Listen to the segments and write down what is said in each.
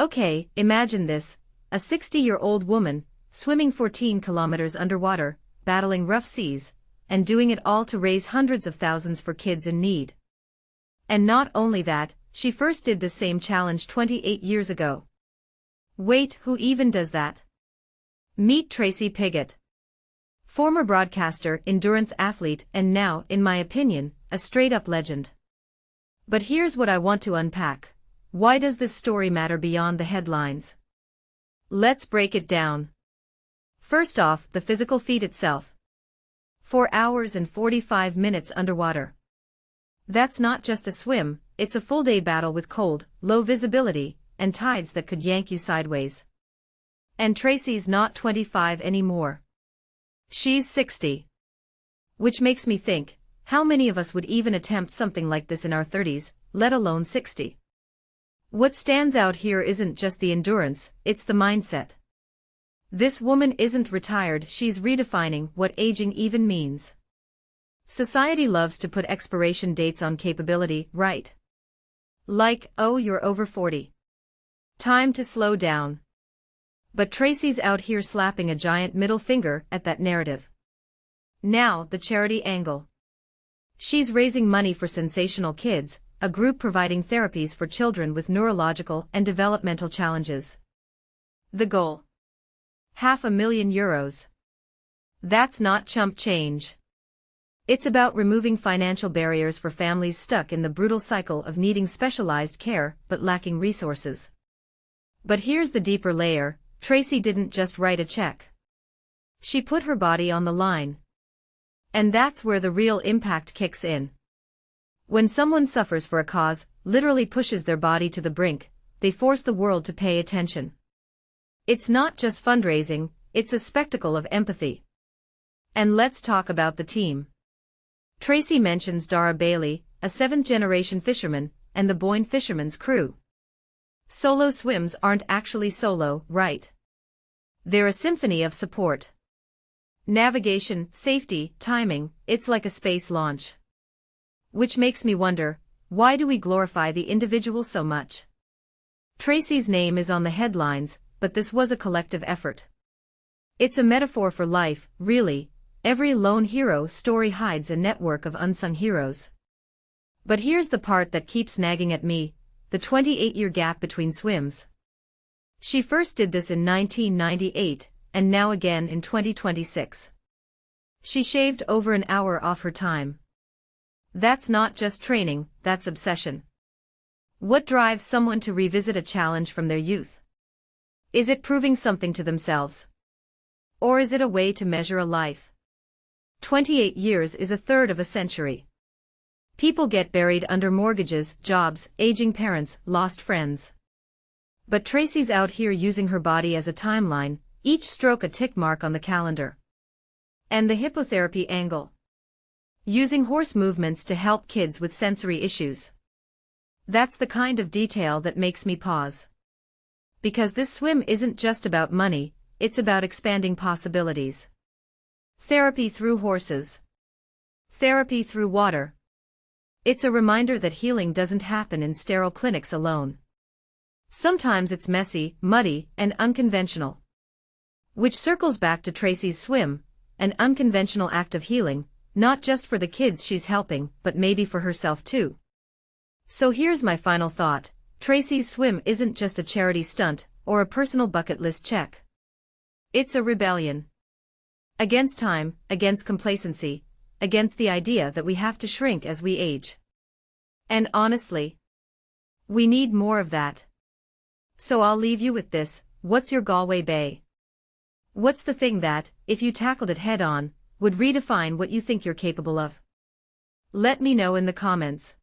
Okay, imagine this, a 60-year-old woman, swimming 14 kilometers underwater, battling rough seas, and doing it all to raise hundreds of thousands for kids in need. And not only that, she first did the same challenge 28 years ago. Wait, who even does that? Meet Tracy Piggott. Former broadcaster, endurance athlete, and now, in my opinion, a straight-up legend. But here's what I want to unpack. Why does this story matter beyond the headlines? Let's break it down. First off, the physical feat itself. 4 hours and 45 minutes underwater. That's not just a swim, it's a full-day battle with cold, low visibility, and tides that could yank you sideways. And Tracy's not 25 anymore. She's 60. Which makes me think, how many of us would even attempt something like this in our 30s, let alone 60? What stands out here isn't just the endurance, it's the mindset. This woman isn't retired, she's redefining what aging even means. Society loves to put expiration dates on capability, right? Like, oh, you're over 40. Time to slow down. But Tracy's out here slapping a giant middle finger at that narrative. Now, the charity angle. She's raising money for Sensational Kids, a group providing therapies for children with neurological and developmental challenges. The goal? €500,000. That's not chump change. It's about removing financial barriers for families stuck in the brutal cycle of needing specialized care but lacking resources. But here's the deeper layer. Tracy didn't just write a check. She put her body on the line. And that's where the real impact kicks in. When someone suffers for a cause, literally pushes their body to the brink, they force the world to pay attention. It's not just fundraising, it's a spectacle of empathy. And let's talk about the team. Tracy mentions Dara Bailey, a 7th-generation fisherman, and the Boyne fisherman's crew. Solo swims aren't actually solo, right? They're a symphony of support. Navigation, safety, timing, it's like a space launch. Which makes me wonder, why do we glorify the individual so much? Tracy's name is on the headlines, but this was a collective effort. It's a metaphor for life, really. Every lone hero story hides a network of unsung heroes. But here's the part that keeps nagging at me, the 28-year gap between swims. She first did this in 1998, and now again in 2026. She shaved over an hour off her time. That's not just training, that's obsession. What drives someone to revisit a challenge from their youth? Is it proving something to themselves? Or is it a way to measure a life? 28 years is a third of a century. People get buried under mortgages, jobs, aging parents, lost friends. But Tracy's out here using her body as a timeline, each stroke a tick mark on the calendar. And the hippotherapy angle. Using horse movements to help kids with sensory issues. That's the kind of detail that makes me pause. Because this swim isn't just about money, it's about expanding possibilities. Therapy through horses. Therapy through water. It's a reminder that healing doesn't happen in sterile clinics alone. Sometimes it's messy, muddy, and unconventional. Which circles back to Tracy's swim, an unconventional act of healing, not just for the kids she's helping, but maybe for herself too. So here's my final thought. Tracy's swim isn't just a charity stunt, or a personal bucket list check. It's a rebellion. Against time, against complacency, against the idea that we have to shrink as we age. And honestly, we need more of that. So I'll leave you with this, what's your Galway Bay? What's the thing that, if you tackled it head-on, would redefine what you think you're capable of? Let me know in the comments.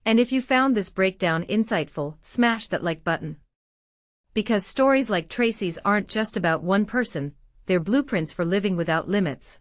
And if you found this breakdown insightful, smash that like button. Because stories like Tracy's aren't just about one person, they're blueprints for living without limits.